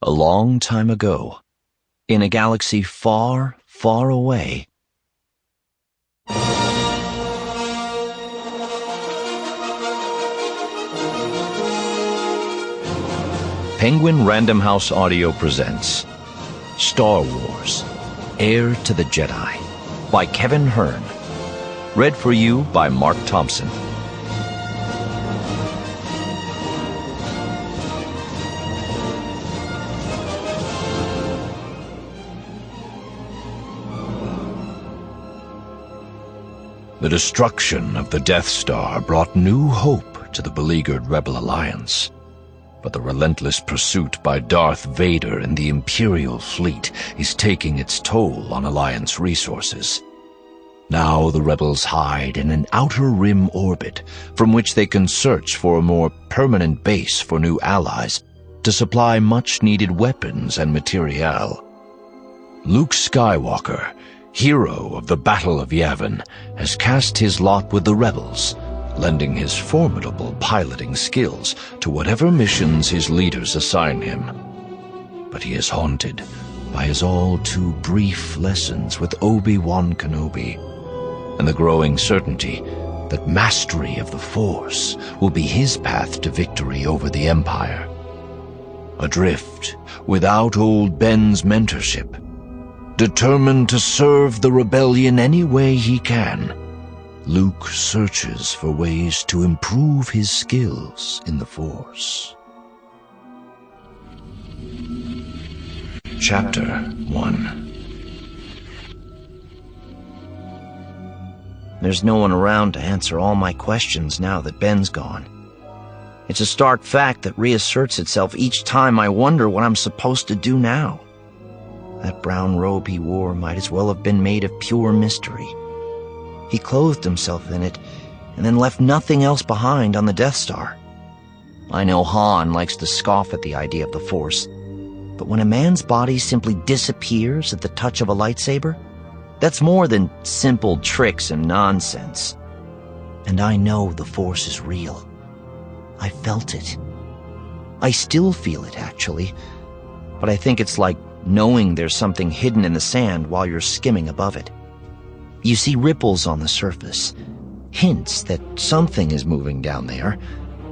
A long time ago, in a galaxy far, far away, Penguin Random House Audio presents Star Wars, Heir to the Jedi by Kevin Hearne. Read for you by Marc Thompson. The destruction of the Death Star brought new hope to the beleaguered Rebel Alliance. But the relentless pursuit by Darth Vader and the Imperial fleet is taking its toll on Alliance resources. Now the Rebels hide in an outer rim orbit from which they can search for a more permanent base for new allies to supply much-needed weapons and materiel. Luke Skywalker, hero of the Battle of Yavin, has cast his lot with the Rebels, lending his formidable piloting skills to whatever missions his leaders assign him. But he is haunted by his all-too-brief lessons with Obi-Wan Kenobi, and the growing certainty that mastery of the Force will be his path to victory over the Empire. Adrift, without old Ben's mentorship, determined to serve the rebellion any way he can, Luke searches for ways to improve his skills in the Force. Chapter 1. There's no one around to answer all my questions now that Ben's gone. It's a stark fact that reasserts itself each time I wonder what I'm supposed to do now. That brown robe he wore might as well have been made of pure mystery. He clothed himself in it and then left nothing else behind on the Death Star. I know Hearne likes to scoff at the idea of the Force, but when a man's body simply disappears at the touch of a lightsaber, that's more than simple tricks and nonsense. And I know the Force is real. I felt it. I still feel it, actually, but I think it's like knowing there's something hidden in the sand while you're skimming above it. You see ripples on the surface, hints that something is moving down there,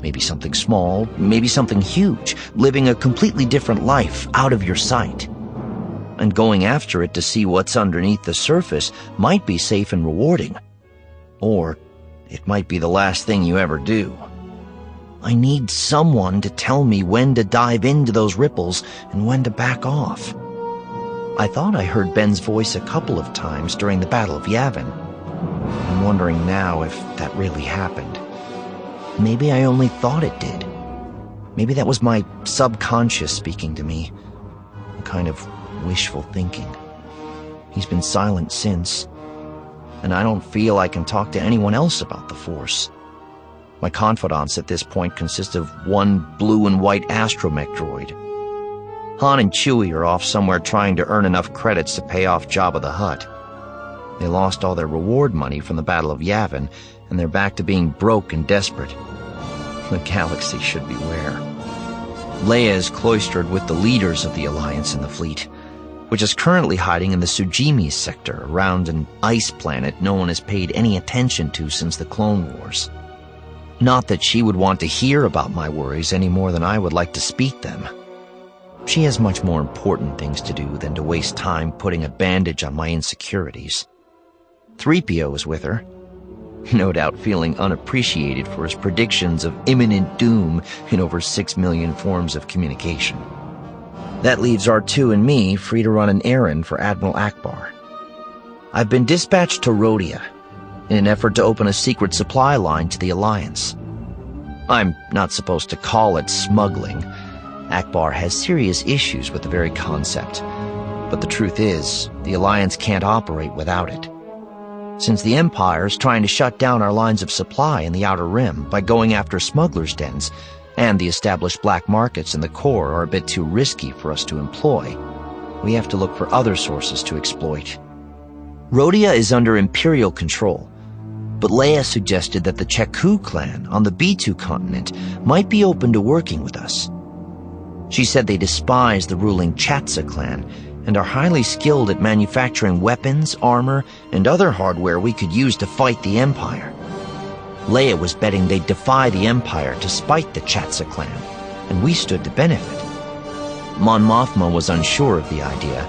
maybe something small, maybe something huge, living a completely different life out of your sight. And going after it to see what's underneath the surface might be safe and rewarding, or it might be the last thing you ever do. I need someone to tell me when to dive into those ripples and when to back off. I thought I heard Ben's voice a couple of times during the Battle of Yavin. I'm wondering now if that really happened. Maybe I only thought it did. Maybe that was my subconscious speaking to me. A kind of wishful thinking. He's been silent since, and I don't feel I can talk to anyone else about the Force. My confidants at this point consist of one blue and white astromech droid. Han and Chewie are off somewhere trying to earn enough credits to pay off Jabba the Hutt. They lost all their reward money from the Battle of Yavin, and they're back to being broke and desperate. The galaxy should beware. Leia is cloistered with the leaders of the Alliance in the fleet, which is currently hiding in the Sujimi sector around an ice planet no one has paid any attention to since the Clone Wars. Not that she would want to hear about my worries any more than I would like to speak them. She has much more important things to do than to waste time putting a bandage on my insecurities. 3PO is with her, no doubt feeling unappreciated for his predictions of imminent doom in over 6 million forms of communication. That leaves R2 and me free to run an errand for Admiral Ackbar. I've been dispatched to Rhodia in an effort to open a secret supply line to the Alliance. I'm not supposed to call it smuggling. Ackbar has serious issues with the very concept, but the truth is, the Alliance can't operate without it. Since the Empire's trying to shut down our lines of supply in the Outer Rim by going after smugglers' dens, and the established black markets in the core are a bit too risky for us to employ, we have to look for other sources to exploit. Rhodia is under Imperial control, but Leia suggested that the Jakku clan on the B2 continent might be open to working with us. She said they despise the ruling Chatsa clan and are highly skilled at manufacturing weapons, armor, and other hardware we could use to fight the Empire. Leia was betting they'd defy the Empire to spite the Chatsa clan, and we stood to benefit. Mon Mothma was unsure of the idea,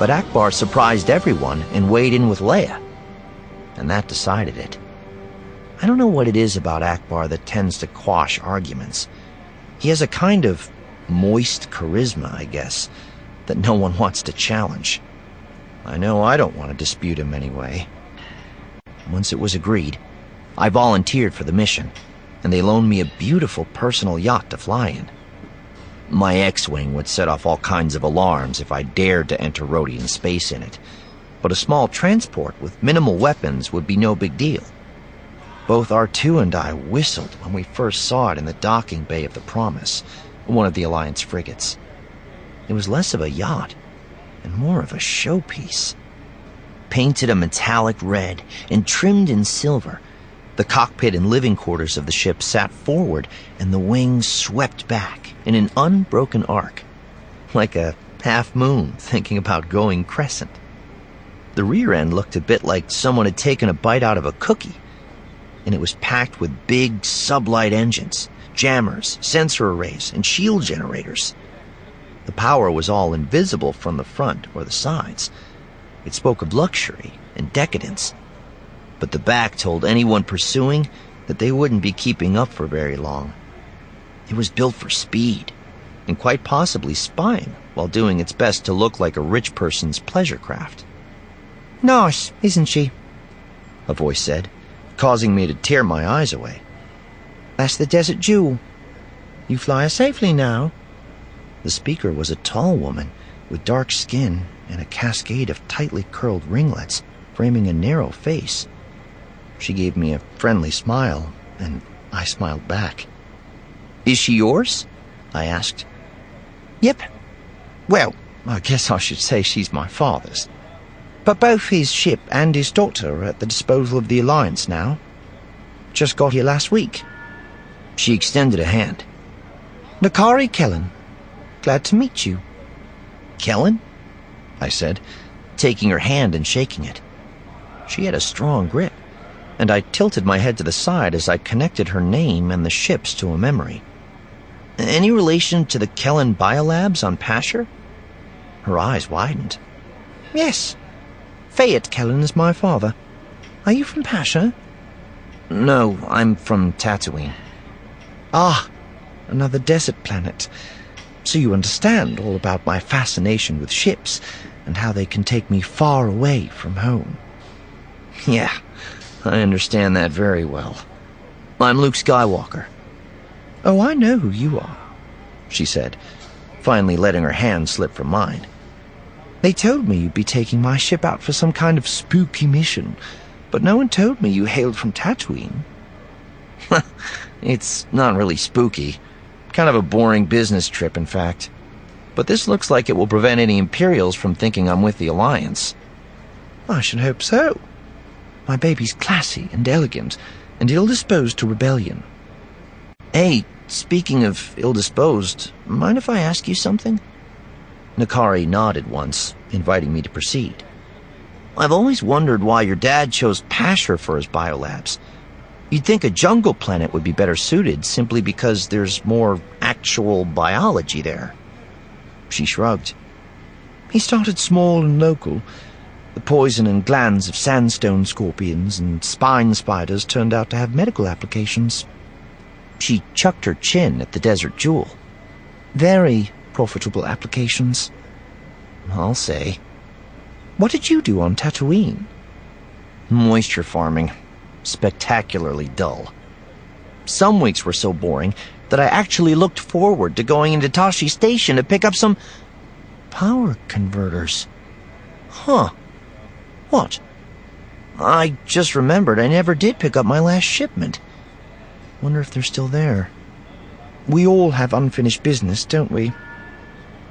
but Ackbar surprised everyone and weighed in with Leia, and that decided it. I don't know what it is about Ackbar that tends to quash arguments. He has a kind of moist charisma, I guess, that no one wants to challenge. I know I don't want to dispute him anyway. Once it was agreed, I volunteered for the mission, and they loaned me a beautiful personal yacht to fly in. My X-Wing would set off all kinds of alarms if I dared to enter Rhodian space in it, but a small transport with minimal weapons would be no big deal. Both R2 and I whistled when we first saw it in the docking bay of the Promise, one of the Alliance frigates. It was less of a yacht and more of a showpiece. Painted a metallic red and trimmed in silver, the cockpit and living quarters of the ship sat forward and the wings swept back in an unbroken arc, like a half moon thinking about going crescent. The rear end looked a bit like someone had taken a bite out of a cookie, and it was packed with big sublight engines, jammers, sensor arrays, and shield generators. The power was all invisible from the front or the sides. It spoke of luxury and decadence, but the back told anyone pursuing that they wouldn't be keeping up for very long. It was built for speed, and quite possibly spying while doing its best to look like a rich person's pleasure craft. "Nice, isn't she?" a voice said, causing me to tear my eyes away. "That's the Desert Jewel. You fly her safely now." The speaker was a tall woman with dark skin and a cascade of tightly curled ringlets framing a narrow face. She gave me a friendly smile, and I smiled back. "Is she yours?" I asked. "Yep. Well, I guess I should say she's my father's. But both his ship and his daughter are at the disposal of the Alliance now. Just got here last week." She extended a hand. "Nakari Kellen. Glad to meet you." "Kellen?" I said, taking her hand and shaking it. She had a strong grip, and I tilted my head to the side as I connected her name and the ships to a memory. "Any relation to the Kellen biolabs on Pasher?" Her eyes widened. "Yes. Fayette Kellen is my father. Are you from Pasher?" "No, I'm from Tatooine." "Ah, another desert planet. So you understand all about my fascination with ships and how they can take me far away from home." "Yeah, I understand that very well. I'm Luke Skywalker." "Oh, I know who you are," she said, finally letting her hand slip from mine. "They told me you'd be taking my ship out for some kind of spooky mission, but no one told me you hailed from Tatooine." "It's not really spooky. Kind of a boring business trip, in fact. But this looks like it will prevent any Imperials from thinking I'm with the Alliance." "I should hope so. My baby's classy and elegant, and ill-disposed to rebellion." "Hey, speaking of ill-disposed, mind if I ask you something?" Nakari nodded once, inviting me to proceed. "I've always wondered why your dad chose Pasher for his biolabs. You'd think a jungle planet would be better suited simply because there's more actual biology there." She shrugged. "He started small and local. The poison and glands of sandstone scorpions and spine spiders turned out to have medical applications." She chucked her chin at the Desert Jewel. "Very profitable applications." "I'll say." "What did you do on Tatooine?" "Moisture farming. Spectacularly dull. Some weeks were so boring that I actually looked forward to going into Tashi Station to pick up some power converters." "Huh. What?" "I just remembered I never did pick up my last shipment. Wonder if they're still there." "We all have unfinished business, don't we?"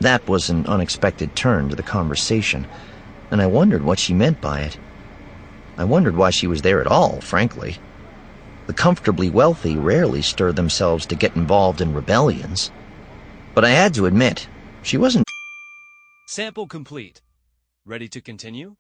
That was an unexpected turn to the conversation, and I wondered what she meant by it. I wondered why she was there at all, frankly. The comfortably wealthy rarely stir themselves to get involved in rebellions. But I had to admit, she wasn't. Sample complete. Ready to continue?